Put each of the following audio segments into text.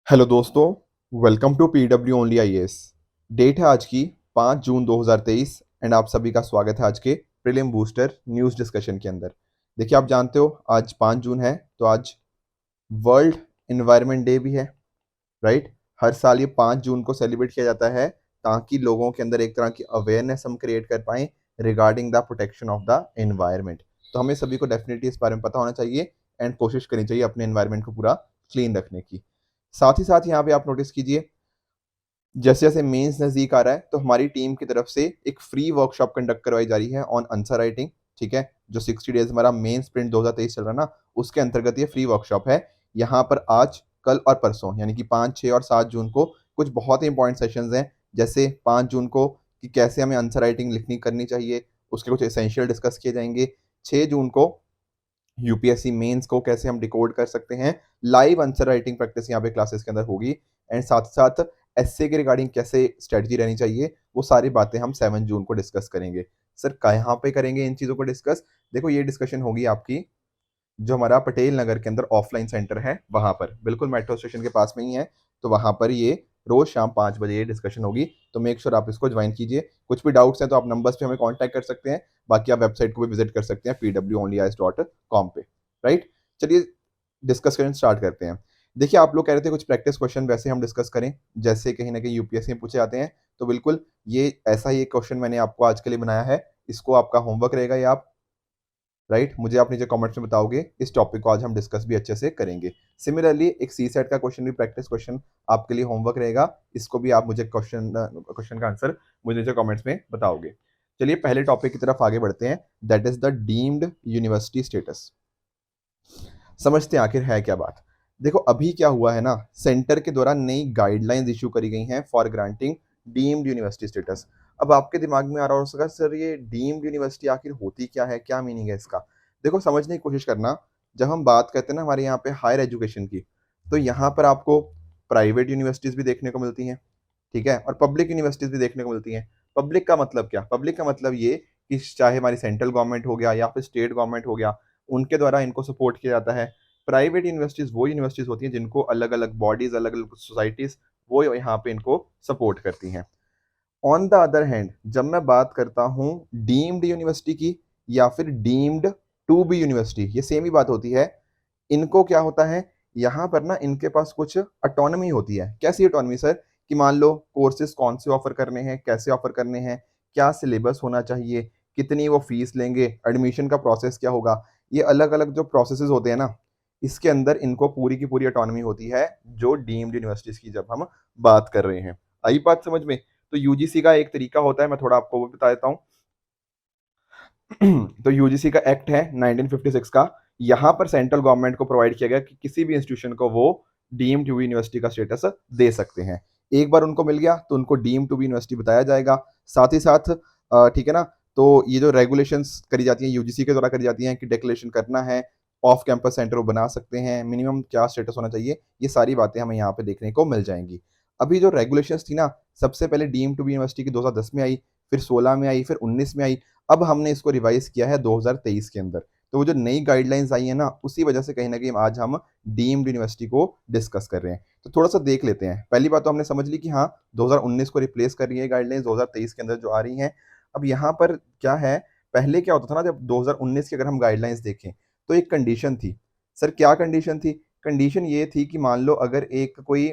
Hello दोस्तों, welcome to PW only IAS. Date है आज की 5 जून 2023 एंड आप सभी का स्वागत है आज के प्रीलिम बूस्टर न्यूज़ डिस्कशन के अंदर। देखिए, आप जानते हो आज 5 जून है तो आज वर्ल्ड इन्वायरमेंट डे भी है, राइट। हर साल ये 5 जून को सेलिब्रेट किया जाता है ताकि लोगों के अंदर एक तरह की अवेयरनेस हम क्रिएट कर पाएँ regarding the protection of the environment. तो हमें सभी को डेफिनेटली इस बारे में पता होना चाहिए एंड कोशिश करनी चाहिए अपने एनवायरनमेंट को पूरा क्लीन रखने की। साथ ही साथ यहाँ पे आप नोटिस कीजिए, जैसे जैसे मेंस नज़दीक आ रहा है तो हमारी टीम की तरफ से एक फ्री वर्कशॉप कंडक्ट करवाई जा रही है ऑन आंसर राइटिंग। ठीक है, जो 60 डेज हमारा मेन स्प्रिंट 2023 चल रहा है ना, उसके अंतर्गत ये फ्री वर्कशॉप है। यहाँ पर आज, कल और परसों यानी कि 5, 6 और 7 जून को कुछ बहुत ही इंपॉर्टेंट सेशंस हैं। जैसे 5 जून को कि कैसे हमें आंसर राइटिंग लिखनी करनी चाहिए, उसके कुछ एसेंशियल डिस्कस किए जाएंगे। 6 जून को यूपीएससी मेंस को कैसे हम डिकोड कर सकते हैं, लाइव आंसर राइटिंग प्रैक्टिस यहाँ पे क्लासेस के अंदर होगी। एंड साथ साथ एसए के रिगार्डिंग कैसे स्ट्रेटजी रहनी चाहिए, वो सारी बातें हम 7 जून को डिस्कस करेंगे। सर कहाँ पे करेंगे इन चीज़ों को डिस्कस? देखो, ये डिस्कशन होगी आपकी जो हमारा पटेल नगर के अंदर ऑफलाइन सेंटर है वहां पर, बिल्कुल मेट्रो स्टेशन के पास में ही है। तो वहां पर ये रोज शाम 5 बजे ये डिस्कशन होगी। तो मेक श्योर आप इसको ज्वाइन कीजिए। कुछ भी डाउट्स हैं तो आप नंबर्स पे हमें कांटेक्ट कर सकते हैं। बाकी आप वेबसाइट को भी विजिट कर सकते हैं pwonlyis.com पे, राइट। चलिए डिस्कस करना स्टार्ट करते हैं। देखिए, आप लोग कह रहे थे कुछ प्रैक्टिस क्वेश्चन वैसे हम डिस्कस करें जैसे कहीं ना कहीं यूपीएससी में पूछे जाते हैं। तो बिल्कुल ये ऐसा ही एक क्वेश्चन मैंने आपको आज के लिए बनाया है। इसको आपका होमवर्क रहेगा ये आप, राइट, मुझे आप नीचे कमेंट्स में बताओगे। इस टॉपिक को आज हम डिस्कस भी अच्छे से करेंगे। सिमिलरली एक सी सेट का क्वेश्चन भी प्रैक्टिस क्वेश्चन आपके लिए होमवर्क रहेगा। इसको भी आप मुझे क्वेश्चन का आंसर मुझे नीचे कमेंट्स में बताओगे। चलिए पहले टॉपिक की तरफ आगे बढ़ते हैं, that is the deemed university status. समझते हैं आखिर है क्या बात। देखो, अभी क्या हुआ है ना, सेंटर के द्वारा नई गाइडलाइंस इशू करी गई हैं for granting deemed university status. अब आपके दिमाग में आ रहा होगा, सर ये डीम्ड यूनिवर्सिटी आखिर होती क्या है, क्या मीनिंग है इसका? देखो, समझने की कोशिश करना। जब हम बात करते हैं ना हमारे यहाँ पे हायर एजुकेशन की, तो यहाँ पर आपको प्राइवेट यूनिवर्सिटीज भी देखने को मिलती हैं, ठीक है, और पब्लिक यूनिवर्सिटीज भी देखने को मिलती हैं। पब्लिक का मतलब क्या? पब्लिक का मतलब ये कि चाहे हमारी सेंट्रल गवर्नमेंट हो गया या फिर स्टेट गवर्नमेंट हो गया, उनके द्वारा इनको सपोर्ट किया जाता है। प्राइवेट यूनिवर्सिटीज वो यूनिवर्सिटीज होती हैं जिनको अलग अलग बॉडीज, अलग अलग सोसाइटीज वो यहाँ पे इनको सपोर्ट करती हैं। ऑन द अदर हैंड, जब मैं बात करता हूँ डीम्ड यूनिवर्सिटी की या फिर डीम्ड टू बी यूनिवर्सिटी, ये सेम ही बात होती है। इनको क्या होता है, यहाँ पर ना इनके पास कुछ ऑटोनॉमी होती है। कैसी ऑटोनॉमी सर? कि मान लो कोर्सेज कौन से ऑफर करने हैं, कैसे ऑफर करने हैं, क्या सिलेबस होना चाहिए, कितनी वो फीस लेंगे, एडमिशन का प्रोसेस क्या होगा, ये अलग अलग जो प्रोसेसेस होते हैं ना, इसके अंदर इनको पूरी की पूरी ऑटोनॉमी होती है जो डीम्ड यूनिवर्सिटीज की जब हम बात कर रहे हैं। आई बात समझ में? तो यूजीसी का एक तरीका होता है, मैं थोड़ा आपको वो बता देता हूँ। तो यूजीसी का एक्ट है 1956 का। यहाँ पर सेंट्रल गवर्नमेंट को प्रोवाइड किया गया कि किसी भी इंस्टीट्यूशन को वो डीम्ड टू बी यूनिवर्सिटी का स्टेटस दे सकते हैं। एक बार उनको मिल गया तो उनको डीम्ड टू बी यूनिवर्सिटी बताया जाएगा। साथ ही साथ ठीक है ना, तो ये जो रेगुलेशंस करी जाती हैं यूजीसी के द्वारा करी जाती हैं कि डिक्लेरेशन करना है, ऑफ कैंपस सेंटर वो बना सकते हैं, मिनिमम क्या स्टेटस होना चाहिए, ये सारी बातें हमें यहाँ पे देखने को मिल जाएंगी। अभी जो रेगुलेशंस थी ना, सबसे पहले डीम्ड टू बी यूनिवर्सिटी की 2010 में आई, फिर 16 में आई, फिर 19 में आई। अब हमने इसको रिवाइज किया है 2023 के अंदर। तो वो जो नई गाइडलाइंस आई है ना, उसी वजह से कहीं ना कहीं आज हम डीम्ड यूनिवर्सिटी को डिस्कस कर रहे हैं। तो थोड़ा सा देख लेते हैं। पहली बात तो हमने समझ ली कि हाँ, 2019 को रिप्लेस कर रही है गाइडलाइंस 2023 के अंदर जो आ रही हैं। अब यहाँ पर क्या है, पहले क्या होता था ना, जब 2019 की अगर हम गाइडलाइंस देखें तो एक कंडीशन थी। सर क्या कंडीशन थी? कंडीशन ये थी कि मान लो अगर एक कोई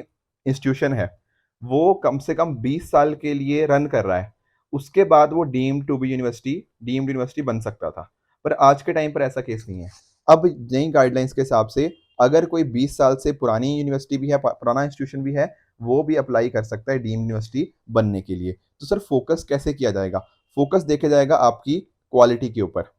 इंस्टीट्यूशन है, वो कम से कम 20 साल के लिए रन कर रहा है, उसके बाद वो डीम्ड यूनिवर्सिटी बन सकता था। पर आज के टाइम पर ऐसा केस नहीं है। अब नई गाइडलाइंस के हिसाब से अगर कोई 20 साल से पुरानी यूनिवर्सिटी भी है, पुराना इंस्टीट्यूशन भी है, वो भी अप्लाई कर सकता है डीम्ड यूनिवर्सिटी बनने के लिए। तो सर फोकस कैसे किया जाएगा? फोकस देखा जाएगा आपकी क्वालिटी के ऊपर।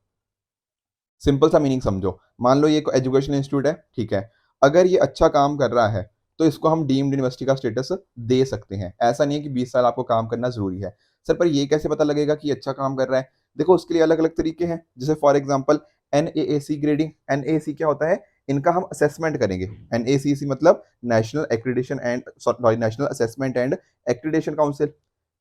सिंपल सा मीनिंग समझो। मान लो ये एक एजुकेशन इंस्टीट्यूट है, ठीक है, अगर ये अच्छा काम कर रहा है तो इसको हम डीम्ड यूनिवर्सिटी का स्टेटस दे सकते हैं। ऐसा नहीं है कि 20 साल आपको काम करना जरूरी है। सर पर ये कैसे पता लगेगा कि अच्छा काम कर रहा है? देखो, उसके लिए अलग अलग तरीके हैं। जैसे for example NAAC grading. NAC क्या होता है? इनका हम असेसमेंट करेंगे। एनएसीसी मतलब national accreditation and sorry national assessment and accreditation council,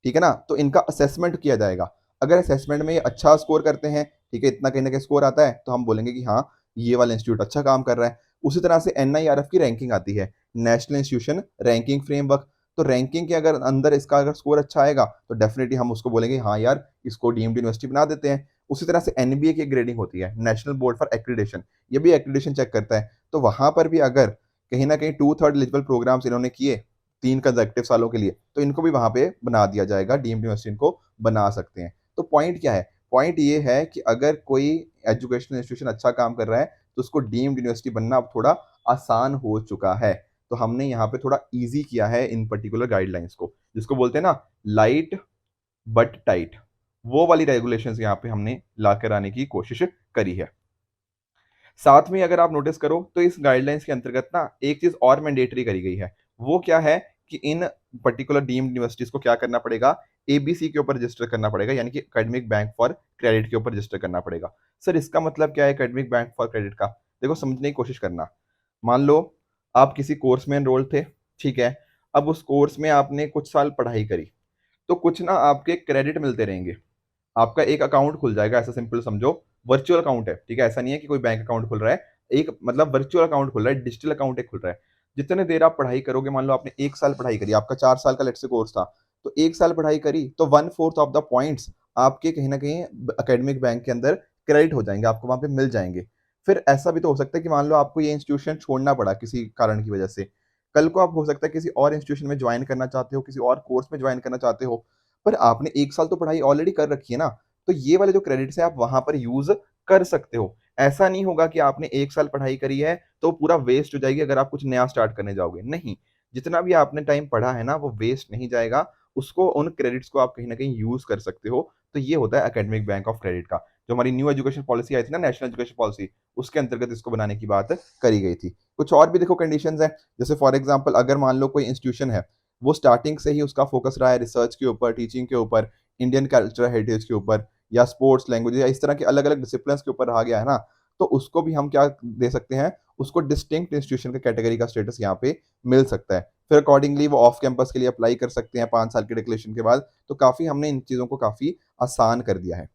ठीक है ना। तो इनका असेसमेंट किया जाएगा। अगर असेसमेंट में ये अच्छा स्कोर करते हैं, ठीक है, इतना कहीं ना कहीं स्कोर आता है, तो हम बोलेंगे कि हाँ, ये वाला इंस्टीट्यूट अच्छा काम कर रहा है। उसी तरह से NIRF की रैंकिंग आती है, नेशनल इंस्टीट्यूशन रैंकिंग फ्रेमवर्क। तो रैंकिंग के अगर अंदर इसका अगर स्कोर अच्छा आएगा तो डेफिनेटली हम उसको बोलेंगे हाँ यार इसको डीम्ड यूनिवर्सिटी बना देते हैं। उसी तरह से NBA की ग्रेडिंग होती है, नेशनल बोर्ड फॉर एक्रीडेशन, ये भी एक्रीडेशन चेक करता है। तो वहां पर भी अगर कहीं ना कहीं 2/3 एलिजिबल प्रोग्राम्स इन्होंने किए 3 कंसेक्टिव सालों के लिए, तो इनको भी वहां पे बना दिया जाएगा, डीम्ड यूनिवर्सिटी इनको बना सकते हैं। तो पॉइंट क्या है? पॉइंट ये है कि अगर कोई एजुकेशनल इंस्टीट्यूशन अच्छा काम कर रहा है तो उसको डीम्ड यूनिवर्सिटी बनना अब थोड़ा आसान हो चुका है। तो हमने यहाँ पे थोड़ा इजी किया है इन पर्टिकुलर गाइडलाइंस को, जिसको बोलते हैं ना लाइट बट टाइट, वो वाली रेगुलेशंस यहाँ पे हमने लाकर आने की कोशिश करी है। साथ में अगर आप नोटिस करो तो इस गाइडलाइंस के अंतर्गत ना एक चीज और मैंडेटरी करी गई है, वो क्या है कि इन पर्टिकुलर डीम्ड यूनिवर्सिटीज को क्या करना पड़ेगा, ABC के ऊपर रजिस्टर करना पड़ेगा, यानी कि एकेडमिक बैंक फॉर क्रेडिट के ऊपर रजिस्टर करना पड़ेगा। सर इसका मतलब क्या है एकेडमिक बैंक फॉर क्रेडिट का? देखो समझने की कोशिश करना। मान लो आप किसी कोर्स में एनरोल थे, ठीक है, अब उस कोर्स में आपने कुछ साल पढ़ाई करी, तो कुछ ना आपके क्रेडिट मिलते रहेंगे, आपका एक अकाउंट खुल जाएगा, ऐसा सिंपल समझो, वर्चुअल अकाउंट है, ठीक है, ऐसा नहीं है कि कोई बैंक अकाउंट खुल रहा है, एक मतलब वर्चुअल अकाउंट खुल रहा है, डिजिटल अकाउंट एक खुल रहा है। जितने देर आप पढ़ाई करोगे, मान लो आपने 1 साल पढ़ाई करी, आपका 4 साल का लेट से कोर्स था, तो 1 साल पढ़ाई करी तो 1/4 ऑफ द पॉइंट्स आपके कहीं ना कहीं अकेडमिक बैंक के अंदर क्रेडिट हो जाएंगे, आपको वहां पे मिल जाएंगे। फिर ऐसा भी तो हो सकता है कि मान लो आपको ये इंस्टीट्यूशन छोड़ना पड़ा किसी कारण की वजह से, कल को आप हो सकता है किसी और इंस्टीट्यूशन में ज्वाइन करना चाहते हो, किसी और कोर्स में ज्वाइन करना चाहते हो, पर आपने 1 साल तो पढ़ाई ऑलरेडी कर रखी है ना, तो ये वाले जो क्रेडिट्स है आप वहां पर यूज कर सकते हो। ऐसा नहीं होगा कि आपने 1 साल पढ़ाई करी है तो पूरा वेस्ट हो जाएगी अगर आप कुछ नया स्टार्ट करने जाओगे, नहीं, जितना भी आपने टाइम पढ़ा है ना वो वेस्ट नहीं जाएगा, उसको उन क्रेडिट्स को आप कहीं ना कहीं यूज कर सकते हो। तो ये होता है एकेडमिक बैंक ऑफ क्रेडिट का, जो हमारी न्यू एजुकेशन पॉलिसी आई थी ना, नेशनल एजुकेशन पॉलिसी, उसके अंतर्गत इसको बनाने की बात करी गई थी। कुछ और भी देखो कंडीशंस हैं, जैसे फॉर एग्जांपल अगर मान लो कोई इंस्टीट्यूशन है, वो स्टार्टिंग से ही उसका फोकस रहा है रिसर्च के ऊपर, टीचिंग के ऊपर, इंडियन कल्चर हेरिटेज के ऊपर, या स्पोर्ट्स, लैंग्वेज, या इस तरह के अलग अलग डिसिप्लिन के ऊपर रहा गया है ना, तो उसको भी हम क्या दे सकते हैं, उसको डिस्टिंक्ट इंस्टीट्यूशन का कैटेगरी का स्टेटस यहाँ पे मिल सकता है। फिर अकॉर्डिंगली वो ऑफ कैंपस के लिए अप्लाई कर सकते हैं 5 साल के डिक्लेरेशन के बाद। तो काफी हमने इन चीजों को काफी आसान कर दिया है,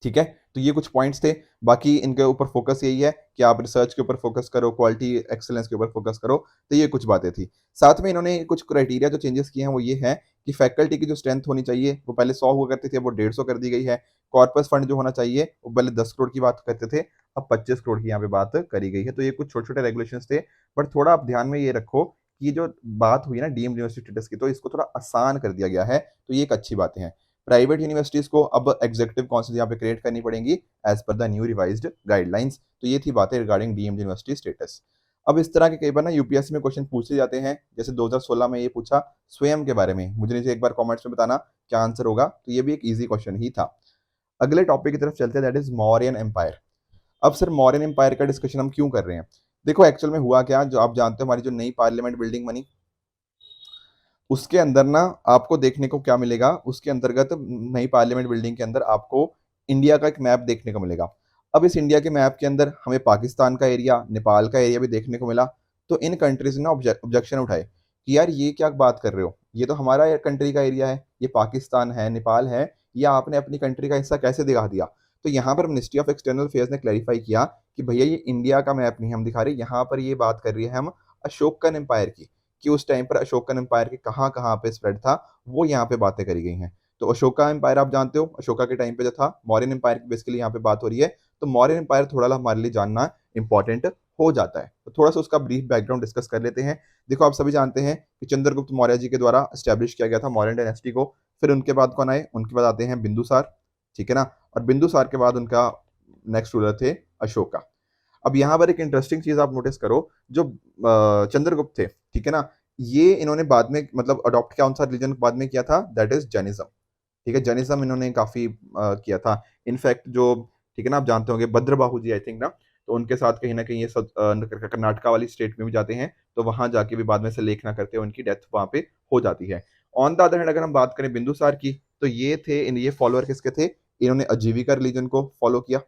ठीक है। तो ये कुछ पॉइंट्स थे, बाकी इनके ऊपर फोकस यही है कि आप रिसर्च के ऊपर फोकस करो, क्वालिटी एक्सेलेंस के ऊपर फोकस करो। तो ये कुछ बातें थी। साथ में इन्होंने कुछ क्राइटेरिया जो चेंजेस किए हैं वो ये है कि फैकल्टी की जो स्ट्रेंथ होनी चाहिए वो पहले 100 हुआ करती थी, अब वो 150 कर दी गई है। कॉर्पस फंड जो होना चाहिए वो पहले 10 करोड़ की बात करते थे, अब 25 करोड़ की यहाँ पे बात करी गई है। तो ये कुछ छोटे छोटे रेगुलेशन थे, बट थोड़ा आप ध्यान में ये रखो कि जो बात हुई ना डीम्ड यूनिवर्सिटी स्टेटस की, तो इसको थोड़ा आसान कर दिया गया है, तो ये एक अच्छी बातें हैं। प्राइवेट यूनिवर्सिटीज को अब एग्जीक्यूटिव काउंसिल यहाँ पे क्रिएट करनी पड़ेंगी as per the new revised guidelines. तो ये थी बातें रिगार्डिंग डीम्ड यूनिवर्सिटी स्टेटस। अब इस तरह के कई बार ना यूपीएससी में क्वेश्चन पूछे जाते हैं, जैसे 2016 में ये पूछा स्वयं के बारे में, मुझे नीचे एक बार कमेंट्स में बताना क्या आंसर होगा, तो ये भी एक इजी क्वेश्चन ही था। अगले टॉपिक की तरफ चलते हैं, दैट इज मौर्यन एम्पायर। अब सर मौर्यन एम्पायर का डिस्कशन हम क्यों कर रहे हैं? देखो एक्चुअल में हुआ क्या, जो आप जानते हो हमारी जो नई पार्लियामेंट बिल्डिंग बनी, उसके अंदर ना आपको देखने को क्या मिलेगा, उसके अंतर्गत नई पार्लियामेंट बिल्डिंग के अंदर आपको इंडिया का एक मैप देखने को मिलेगा। अब इस इंडिया के मैप के अंदर हमें पाकिस्तान का एरिया, नेपाल का एरिया भी देखने को मिला। तो इन कंट्रीज ने ना ऑब्जेक्शन उठाए कि यार ये क्या बात कर रहे हो, ये तो हमारा कंट्री का एरिया है, ये पाकिस्तान है, नेपाल है, या आपने अपनी कंट्री का हिस्सा कैसे दिखा दिया। तो यहाँ पर मिनिस्ट्री ऑफ एक्सटर्नल अफेयर्स ने क्लैरिफाई किया कि भैया ये इंडिया का मैप नहीं हम दिखा रहे, यहाँ पर ये बात कर रही है हम अशोकन एम्पायर की, कि उस टाइम पर अशोकन एम्पायर के कहाँ कहाँ पे स्प्रेड था, वो यहाँ पे बातें करी गई हैं। तो अशोका एम्पायर आप जानते हो, अशोका के टाइम पे जो था, मौर्यन एम्पायर की बेसिकली यहाँ पे बात हो रही है। तो मौर्यन एम्पायर थोड़ा हमारे लिए जानना इंपॉर्टेंट हो जाता है, तो थोड़ा सा उसका ब्रीफ बैकग्राउंड डिस्कस कर लेते हैं। देखो आप सभी जानते हैं कि चंद्रगुप्त मौर्य जी के द्वारा स्टैब्लिश किया गया था मौर्यन डायनेस्टी को। फिर उनके बाद कौन आए, उनके बाद आते हैं बिंदुसार, ठीक है ना, और बिंदुसार के बाद उनका नेक्स्ट रूलर थे अशोका। अब यहाँ पर एक इंटरेस्टिंग चीज आप नोटिस करो, जो चंद्रगुप्त थे, ठीक है ना, ये इन्होंने बाद में मतलब अडॉप्ट कौन सा रिलीजन बाद में किया था, दैट इज जैनिज्म, ठीक है, जैनिज्म इन्होंने काफी किया था। इनफैक्ट जो, ठीक है ना, आप जानते होंगे भद्रबाहु जी आई थिंक ना, तो उनके साथ कहीं ना कहीं ये सब कर्नाटका वाली स्टेट में भी जाते हैं, तो वहां जाके भी बाद में से लेखना करते हैं, उनकी डेथ वहां पे हो जाती है। ऑन द अदर हैंड अगर हम बात करें बिंदुसार की, तो ये थे ये फॉलोअर किसके थे, इन्होंने अजीविका रिलीजन को फॉलो किया,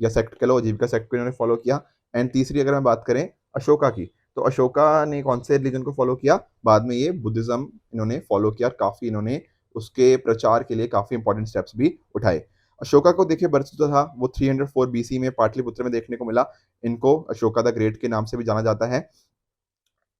या सेक्ट कह लो, अजीविका सेक्ट को इन्होंने फॉलो किया। एंड तीसरी अगर हम बात करें अशोका की, तो अशोका ने कौन से रिलीजन को फॉलो किया, बाद में ये बुद्धिज्म इन्होंने फॉलो किया, काफी इन्होंने उसके प्रचार के लिए काफी इंपॉर्टेंट स्टेप्स भी उठाए। अशोका को देखिए बर्थ जो था वो 304 बीसी में पाटलिपुत्र में देखने को मिला। इनको अशोका द ग्रेट के नाम से भी जाना जाता है।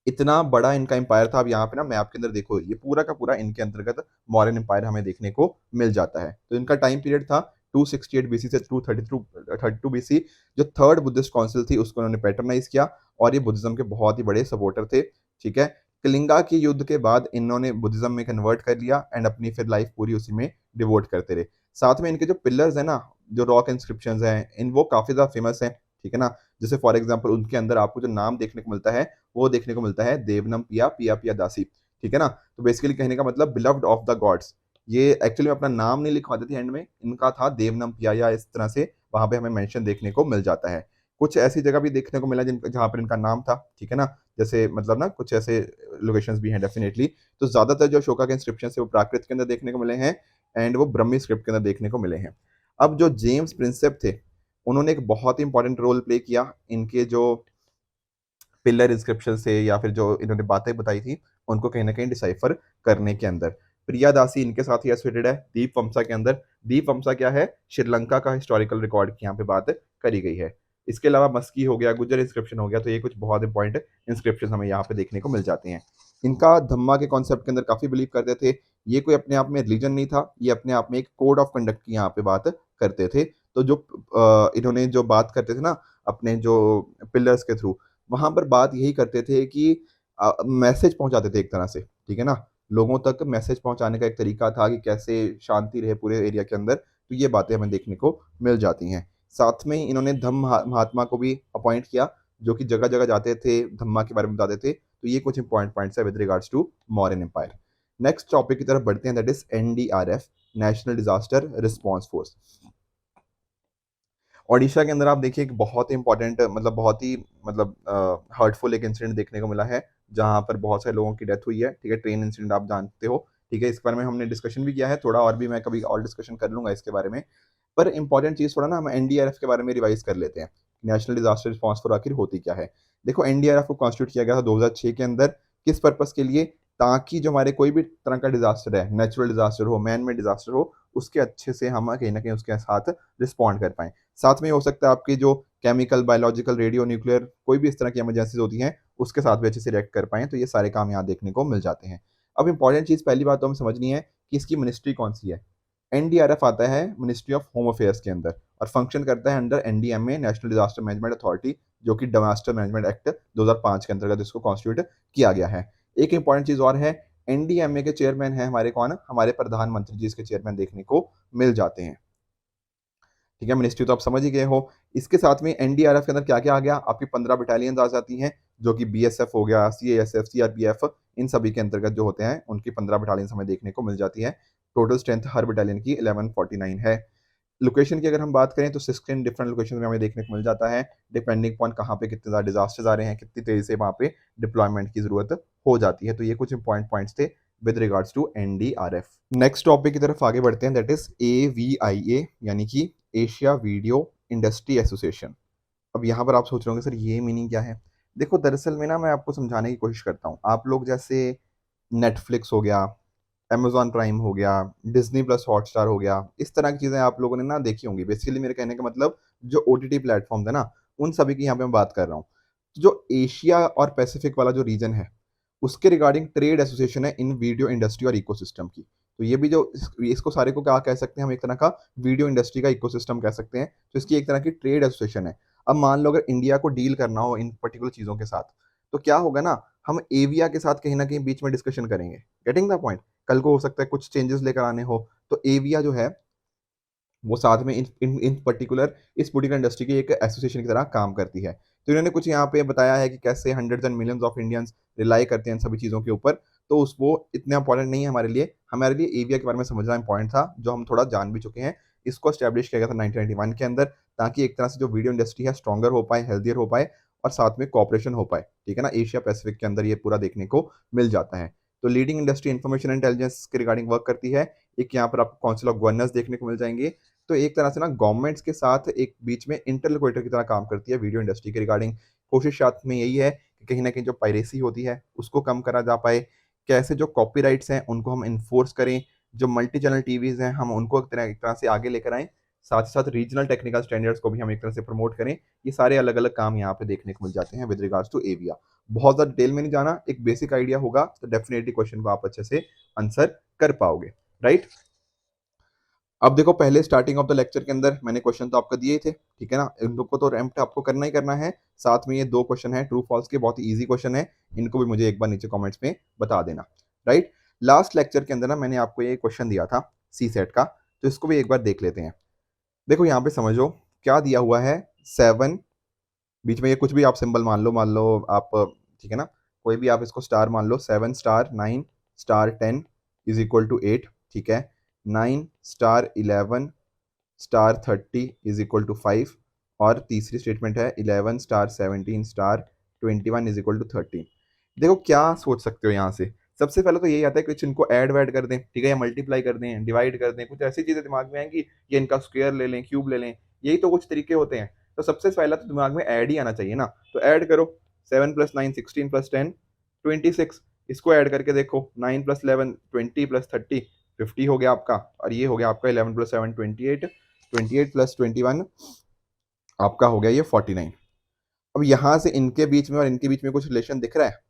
इतना बड़ा इनका एम्पायर था। अब यहाँ पे ना मैप के अंदर देखो, ये पूरा का पूरा इनके अंतर्गत मौर्यन एम्पायर हमें देखने को मिल जाता है। तो इनका टाइम पीरियड था 268 बीसी से 232 बीसी। जो थर्ड बुद्धिस्ट काउंसिल थी उसको उन्होंने पैटर्नाइज किया और ये बुद्धिज्म के बहुत ही बड़े सपोर्टर थे। ठीक है, कलिंगा की युद्ध के बाद इन्होंने बुद्धिज्म में कन्वर्ट कर लिया एंड अपनी फिर लाइफ पूरी उसी में डिवोट करते रहे। साथ में इनके जो पिलर्स है ना, जो रॉक इंस्क्रिप्शंस हैं, इन वो काफी ज्यादा फेमस हैं। ठीक है ना, जैसे फॉर एग्जाम्पल उनके अंदर आपको जो नाम देखने को मिलता है वो देखने को मिलता है देवनम पिया पिया पिया दासी। ठीक है ना, तो बेसिकली कहने का मतलब बिलव्ड ऑफ द गॉड्स। ये एक्चुअली में अपना नाम नहीं लिखवाते थे एंड में, इनका था देवनम पिया, या इस तरह से वहां पे हमें मेंशन देखने को मिल जाता है। कुछ ऐसी जगह भी देखने को मिला जिन जहां पर इनका नाम था। ठीक है ना, जैसे मतलब ना कुछ ऐसे लोकेशंस भी हैं डेफिनेटली। तो ज्यादातर जो अशोका के इंस्क्रिप्शन है वो प्राकृत के अंदर देखने को मिले हैं एंड वो ब्रह्मी स्क्रिप्ट के अंदर देखने को मिले हैं। अब जो जेम्स प्रिंसेप थे उन्होंने एक बहुत ही इंपॉर्टेंट रोल प्ले किया इनके जो पिलर इंस्क्रिप्शन से, या फिर जो इन्होंने बातें बताई थी उनको कहीं ना कहीं डिसाइफर करने के अंदर। प्रिया दासी इनके साथ ही एसोसिएटेड है दीप वमसा के अंदर। दीप वमसा क्या है, श्रीलंका का हिस्टोरिकल रिकॉर्ड की यहाँ पे बात करी गई है। इसके अलावा मस्की हो गया, गुजर इंस्क्रिप्शन हो गया, तो ये कुछ बहुत इंपॉर्टेंट इंस्क्रिप्शन हमें यहाँ पे देखने को मिल जाते हैं। इनका धम्मा के कॉन्सेप्ट के अंदर काफी बिलीव करते थे। ये कोई अपने आप में रिलीजन नहीं था, ये अपने आप में एक कोड ऑफ कंडक्ट की यहाँ पे बात करते थे। तो जो इन्होंने जो बात करते थे ना अपने जो पिलर्स के थ्रू, वहां पर बात यही करते थे कि मैसेज पहुंचाते थे एक तरह से। ठीक है ना, लोगों तक मैसेज पहुंचाने का एक तरीका था कि कैसे शांति रहे पूरे एरिया के अंदर। तो ये बातें हमें देखने को मिल जाती हैं। साथ में ही इन्होंने धम्म महात्मा को भी अपॉइंट किया, जो कि जगह जगह जाते थे, धम्मा के बारे में बताते थे। तो ये कुछ इंपॉर्टेंट पॉइंट्स है with regards to Mauryan empire. Next topic की तरफ बढ़ते हैं, that is NDRF, national disaster response force. Odisha के अंदर आप देखिए एक बहुत ही इंपॉर्टेंट, मतलब बहुत ही मतलब हर्टफुल एक इंसिडेंट देखने को मिला है, जहां पर बहुत सारे लोगों की डेथ हुई है। ठीक है, ट्रेन इंसिडेंट आप जानते हो। ठीक है, इस बारे में हमने डिस्कशन भी किया है थोड़ा, और भी मैं कभी और डिस्कशन कर लूंगा इसके बारे में। पर इंपॉर्टेंट चीज थोड़ा ना हम एनडीआरएफ के बारे में रिवाइज कर लेते हैं। नेशनल डिजास्टर रिस्पॉन्स फोर्स आखिर होती क्या है। देखो, एनडीआरएफ को कॉन्स्टिट्यूट किया गया था 2006 के अंदर। किस पर्पस के लिए, ताकि जो हमारे कोई भी तरह का डिजास्टर है, नेचुरल डिजास्टर हो, मैन मेड डिजास्टर हो, उसके अच्छे से हम कहीं ना कहीं उसके साथ रिस्पॉन्ड कर पाएं। साथ में हो सकता है आपकी जो केमिकल, बायोलॉजिकल, रेडियो न्यूक्लियर, कोई भी इस तरह की इमरजेंसीज होती हैं उसके साथ भी अच्छे से रिएक्ट कर पाएं। तो ये सारे काम यहाँ देखने को मिल जाते हैं। अब इंपॉर्टेंट चीज पहली बात तो हमें समझनी है कि इसकी मिनिस्ट्री कौन सी है। एनडीआरएफ आता है मिनिस्ट्री ऑफ होम अफेयर्स के अंदर और फंक्शन करता है under NDMA, national disaster management authority, जो कि डिजास्टर मैनेजमेंट एक्ट 2005 के अंतर्गत इसको कॉन्स्टिट्यूट किया गया है। एक इंपॉर्टेंट चीज और है, एनडीएमए के चेयरमैन है हमारे कौन, हमारे प्रधानमंत्री जी इसके चेयरमैन देखने को मिल जाते हैं। ठीक है, मिनिस्ट्री तो आप समझ ही गए हो। इसके साथ में एनडीआरएफ के अंदर क्या क्या आ गया, आपकी 15 बटालियन आ जाती हैं, जो कि बीएसएफ हो गया, सीएएसएफ, सीआरपीएफ, इन सभी के अंतर्गत जो होते हैं उनकी 15 बटालियन हमें देखने को मिल जाती है। टोटल स्ट्रेंथ हर बटालियन की 1149 है। लोकेशन की अगर हम बात करें तो 16 डिफरेंट लोकेशन में हमें देखने को मिल जाता है, डिपेंडिंग अपॉन कहाँ पे कितने ज़्यादा डिजास्टर्स आ रहे हैं, कितनी तेजी से वहाँ पे डिप्लॉयमेंट की जरूरत हो जाती है। तो ये कुछ इंपॉर्टेंट पॉइंट्स थे with regards to NDRF. Next topic की तरफ आगे बढ़ते हैं, दैट इज एवीआईए, यानी कि एशिया वीडियो इंडस्ट्री एसोसिएशन। अब यहाँ पर आप सोच रहे होंगे सर ये मीनिंग क्या है। देखो, दरअसल में ना मैं आपको समझाने की कोशिश करता हूँ। आप लोग जैसे नेटफ्लिक्स हो गया, अमेजॉन प्राइम हो गया, डिज्नी प्लस हॉटस्टार हो गया, इस तरह की चीज़ें आप लोगों ने ना देखी होंगी। बेसिकली मेरे कहने का मतलब जो ओटीटी प्लेटफॉर्म है ना, उन सभी की यहाँ पे मैं बात कर रहा हूँ। जो एशिया और पैसिफिक वाला जो रीजन है उसके रिगार्डिंग ट्रेड एसोसिएशन है इन वीडियो इंडस्ट्री और इकोसिस्टम की। तो ये भी जो इसको सारे को क्या कह सकते हैं हम, एक तरह का वीडियो इंडस्ट्री का इकोसिस्टम कह सकते हैं। तो इसकी एक तरह की ट्रेड एसोसिएशन है। अब मान लो अगर इंडिया को डील करना हो इन पर्टिकुलर चीज़ों के साथ, तो क्या होगा ना, हम एविया के साथ कहीं ना कहीं बीच में डिस्कशन करेंगे। Getting the point. कल को हो सकता है कुछ चेंजेस लेकर आने हो, तो एविया जो है वो साथ में इन पर्टिकुलर इस पर्टिकुलर इंडस्ट्री की एक एसोसिएशन की तरह काम करती है। तो इन्होंने कुछ यहाँ पे बताया है कि कैसे hundreds and millions of Indians rely करते हैं इन सभी चीज़ों के ऊपर। तो उस वो इतना इंपॉर्टेंट नहीं है हमारे लिए। हमारे लिए एविया के बारे में समझना इंपॉर्टेंट था, जो हम थोड़ा जान भी चुके हैं। इसको स्टैब्लिश किया गया था 1991 के अंदर, ताकि एक तरह से जो वीडियो इंडस्ट्री है स्ट्रॉगर हो पाए, हेल्थियर हो पाए, और साथ में कॉपरेशन हो पाए। ठीक है ना, एशिया पैसिफिक के अंदर ये पूरा देखने को मिल जाता है। तो लीडिंग इंडस्ट्री इंफॉर्मेशन इंटेलिजेंस के रिगार्डिंग वर्क करती है। एक यहाँ पर आपको काउंसिल ऑफ गवर्नर्स देखने को मिल जाएंगे। तो एक तरह से ना गवर्नमेंट्स के साथ एक बीच में इंटरलोक्यूटर की तरह काम करती है वीडियो इंडस्ट्री के रिगार्डिंग। कोशिश साथ में यही है कि कहीं ना कहीं जो पायरेसी होती है उसको कम करा जा पाए, कैसे जो कॉपीराइट्स हैं उनको हम इन्फोर्स करें, जो मल्टी चैनल टीवीज हैं हम उनको एक तरह से आगे लेकर आएं, साथ ही साथ रीजनल टेक्निकल स्टैंडर्ड्स को भी हम एक तरह से प्रमोट करें। ये सारे अलग अलग काम यहाँ पे देखने को मिल जाते हैं विद रिगार्ड्स टू एविया। बहुत ज़्यादा डिटेल में नहीं जाना, एक बेसिक आइडिया होगा तो डेफिनेटली क्वेश्चन को आप अच्छे से आंसर कर पाओगे, राइट। अब देखो, पहले स्टार्टिंग ऑफ द लेक्चर के अंदर मैंने क्वेश्चन तो आपको दिए ही थे, ठीक है ना। इन लोग को तो अटेम्प्ट आपको करना ही करना है। साथ में ये 2 क्वेश्चन है ट्रू फॉल्स के, बहुत ही इजी क्वेश्चन है। इनको भी मुझे एक बार नीचे कमेंट्स में बता देना, राइट। लास्ट लेक्चर के अंदर ना मैंने आपको ये क्वेश्चन दिया था सी सेट का, तो इसको भी एक बार देख लेते हैं। देखो यहाँ पे समझो क्या दिया हुआ है, 7, बीच में ये कुछ भी आप सिंबल मान लो आप, ठीक है ना, कोई भी आप इसको स्टार मान लो। 7 star 9 star 10 is equal to 8, ठीक है। 9 star 11 star 30 is equal to 5, और तीसरी स्टेटमेंट है 11 star 17 star 21 is equal to 13। देखो क्या सोच सकते हो यहाँ से, सबसे पहले तो यही आता है कि इनको ऐड वैड कर दें, ठीक है, या मल्टीप्लाई कर दें, डिवाइड कर दें, कुछ ऐसी चीजें दिमाग में आएंगी, ये इनका स्क्वायर ले लें, क्यूब ले लें, यही तो कुछ तरीके होते हैं। तो सबसे पहला तो दिमाग में ऐड ही आना चाहिए ना, तो ऐड करो। 7 + 9 16 + 10 26, इसको ऐड करके देखो। 9 + 11 20 + 30 50 हो गया आपका, और ये हो गया आपका 11 + 7 28, 28 + 21 आपका हो गया ये 49। अब यहां से इनके बीच में और इनके बीच में कुछ रिलेशन दिख रहा है?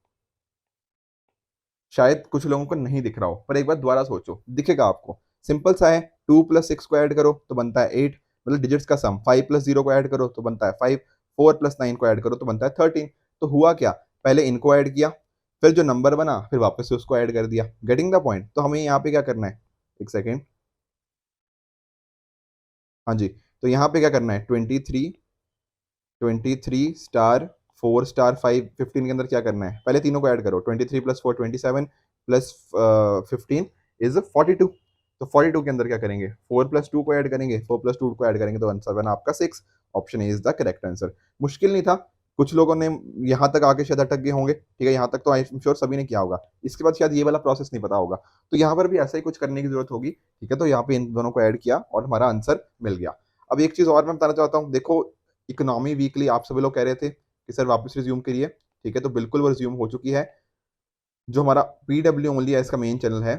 शायद कुछ लोगों को नहीं दिख रहा हो, पर एक बार दोबारा सोचो, दिखेगा आपको। सिंपल सा है, 2 + 6 को ऐड करो तो बनता है 8, मतलब डिजिट्स का सम। 5 + 0 को ऐड करो तो बनता है 5, 4 + 9 को ऐड करो तो बनता है 13। तो हुआ क्या, पहले इनको ऐड किया, फिर जो नंबर बना फिर वापस से उसको ऐड कर दिया। Getting the point. तो हमें यहाँ पे क्या करना है, एक सेकेंड, हाँ जी, तो यहाँ पे क्या करना है, 23 स्टार 4 स्टार 5 15 के अंदर क्या करना है, पहले तीनों को ऐड करो। 23 + 4 27 प्लस 15 इज 42। तो 42 के अंदर क्या करेंगे, 4 + 2 को ऐड करेंगे, 4 + 2 को ऐड करेंगे तो आंसर बना आपका 6। Option A is the correct answer. मुश्किल नहीं था, कुछ लोगों ने यहाँ तक आके शायद अटक गए होंगे, ठीक है, यहाँ तक तो आई एम श्योर सभी ने किया होगा। इसके बाद शायद ये वाला प्रोसेस नहीं पता होगा, तो यहाँ पर भी ऐसा ही कुछ करने की जरूरत होगी, ठीक है। तो यहाँ पे इन दोनों को ऐड किया और हमारा आंसर मिल गया। अब एक चीज और मैं बताना चाहता हूँ, देखो इकोनॉमी वीकली आप सभी लोग कह रहे थे कि सर वापस रिज्यूम करिए, ठीक है, तो बिल्कुल वो रिज्यूम हो चुकी है। जो हमारा पीडब्ल्यू ओनली एस का मेन चैनल है,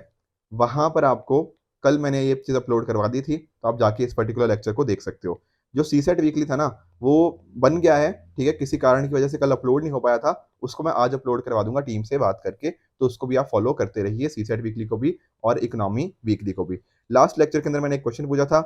वहां पर आपको कल मैंने ये चीज़ अपलोड करवा दी थी, तो आप जाके इस पर्टिकुलर लेक्चर को देख सकते हो। जो सी सेट वीकली था ना, वो बन गया है, ठीक है, किसी कारण की वजह से कल अपलोड नहीं हो पाया था, उसको मैं आज अपलोड करवा दूंगा टीम से बात करके। तो उसको भी आप फॉलो करते रहिए, सी सेट वीकली को भी और इकोनॉमी वीकली को भी। लास्ट लेक्चर के अंदर मैंने एक क्वेश्चन पूछा था,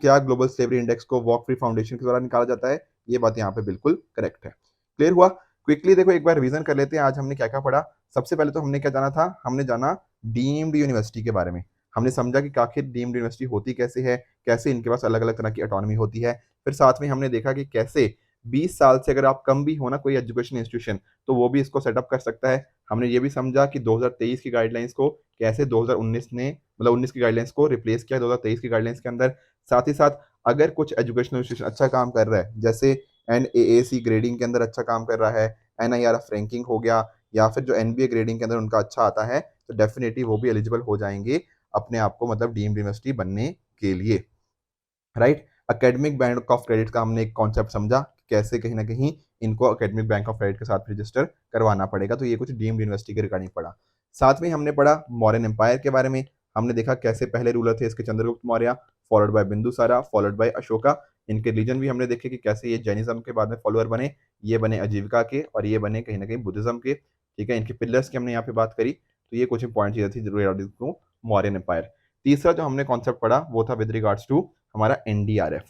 क्या ग्लोबल स्लेवरी इंडेक्स को वॉक फ्री फाउंडेशन के द्वारा निकाला जाता है? ये बात यहाँ पे बिल्कुल करेक्ट है। क्लियर हुआ? क्विकली देखो एक बार रिवीजन कर लेते हैं, आज हमने क्या क्या पढ़ा। सबसे पहले तो हमने क्या जाना था, हमने जाना डीम्ड यूनिवर्सिटी के बारे में। हमने समझा कि आखिर डीम्ड यूनिवर्सिटी होती कैसे है, कैसे इनके पास अलग अलग तरह की ऑटोनॉमी होती है। फिर साथ में हमने देखा कि कैसे 20 साल से अगर आप कम भी हो ना कोई एजुकेशन इंस्टीट्यूशन, तो वो भी इसको सेटअप कर सकता है। हमने ये भी समझा कि 2023 की गाइडलाइंस को कैसे 2019 ने, मतलब 19 की गाइडलाइंस को रिप्लेस किया 2023 की गाइडलाइंस के अंदर। साथ ही साथ अगर कुछ एजुकेशनल इंस्टीट्यूशन अच्छा काम कर रहा है, जैसे एनएएसी ग्रेडिंग के अंदर अच्छा काम कर रहा है, एनआईआरएफ रैंकिंग हो गया, या फिर जो एनबीए ग्रेडिंग के अंदर उनका अच्छा आता है, तो डेफिनेटली वो भी एलिजिबल हो जाएंगे अपने आप को मतलब डीम्ड यूनिवर्सिटी बनने के लिए, right. Academic bank of credit का हमने एक कॉन्सेप्ट समझा, कैसे कहीं ना कहीं इनको एकेडमिक बैंक ऑफ क्रेडिट के साथ रजिस्टर करवाना पड़ेगा, तो ये कुछ डीम्ड यूनिवर्सिटी के रिगार्डिंग पढ़ा। साथ में हमने पढ़ा मौर्यन एम्पायर के बारे में। हमने देखा कैसे पहले रूलर थे इसके Chandragupta Maurya, followed by Bindusara, followed by Ashoka. इनके रिलीजन भी हमने देखे कि कैसे ये जैनिज्म के बाद में फॉलोअर बने, ये बने आजीविका के, और ये बने कहीं ना कहीं बुद्धिज्म के, ठीक है। इनके पिलर्स की हमने यहाँ पे बात करी, तो ये कुछ इंपॉर्टेंट चीजें थी जरूर मौर्यन एम्पायर। तीसरा जो हमने कॉन्सेप्ट पढ़ा वो था विद रिगार्ड्स टू हमारा एनडीआरएफ।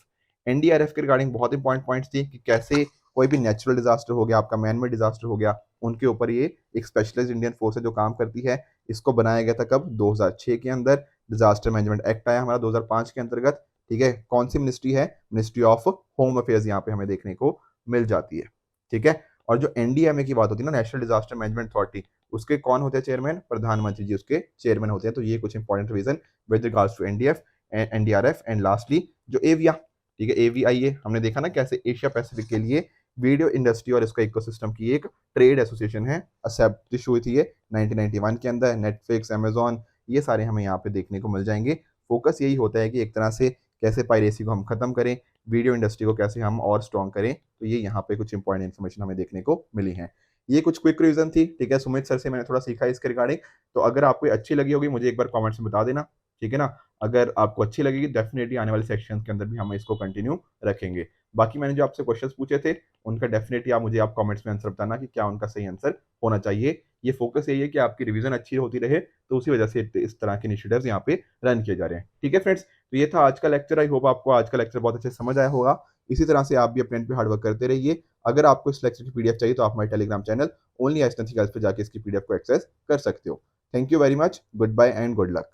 एनडीआरएफ के रिगार्डिंग बहुत इंपॉर्टेंट पॉइंट्स थी कि कैसे कोई भी नेचुरल डिजास्टर हो गया, आपका मैन मेड डिजास्टर हो गया, उनके ऊपर ये एक स्पेशलाइज्ड इंडियन फोर्स है जो काम करती है। इसको बनाया गया था कब, 2006 के अंदर। डिजास्टर मैनेजमेंट एक्ट आया हमारा 2005 के अंतर्गत, ठीक है। कौन सी मिनिस्ट्री है, मिनिस्ट्री ऑफ होम अफेयर्स यहाँ पे हमें देखने को मिल जाती है, ठीक है। और जो एनडीएमए की बात होती है ना, नेशनल डिजास्टर मैनेजमेंट अथॉरिटी, उसके कौन होते हैं चेयरमैन, प्रधानमंत्री जी उसके चेयरमैन होते हैं। तो ये कुछ important revision with regards to NDF NDRF. And lastly जो एविया, ठीक है, एवीआईए, हमने देखा ना कैसे एशिया पैसिफिक के लिए वीडियो इंडस्ट्री और इसका इकोसिस्टम की एक ट्रेड एसोसिएशन है, एस्टैब्लिश हुई थी ये 1991 के अंदर। नेटफ्लिक्स, अमेजॉन, ये सारे हमें यहाँ पे देखने को मिल जाएंगे। फोकस यही होता है कि एक तरह से कैसे पायरेसी को हम खत्म करें, वीडियो इंडस्ट्री को कैसे हम और स्ट्रॉन्ग करें। तो ये यहाँ पे कुछ इंपॉर्टेंट इन्फॉर्मेशन हमें देखने को मिली है। ये कुछ क्विक रिवीजन थी, ठीक है। सुमित सर से मैंने थोड़ा सीखा इसके रिगार्डिंग, तो अगर आपको अच्छी लगी होगी मुझे एक बार कमेंट्स में बता देना, ठीक है ना। अगर आपको अच्छी लगेगी डेफिनेटली आने वाले सेक्शन के अंदर भी हम इसको कंटिन्यू रखेंगे। बाकी मैंने जो आपसे क्वेश्चंस पूछे थे उनका डेफिनेटली आप मुझे आप कमेंट्स में आंसर बताना कि क्या उनका सही आंसर होना चाहिए। ये फोकस यही है कि आपकी रिवीजन अच्छी होती रहे, तो उसी वजह से इस तरह के इनिशिएटिव्स यहाँ पे रन किए जा रहे हैं। ठीक है फ्रेंड्स, तो ये था आज का लेक्चर। आई होप आपको आज का लेक्चर बहुत अच्छे से समझ आया होगा। इसी तरह से आप भी अपने पे हार्ड वर्क करते रहिए। अगर आपको इस लेक्चर की पीडीएफ चाहिए तो आप हमारे Telegram channel only IAS nothing else पे जाके इसकी पीडीएफ को एक्सेस कर सकते हो। Thank you very much, good bye and good luck.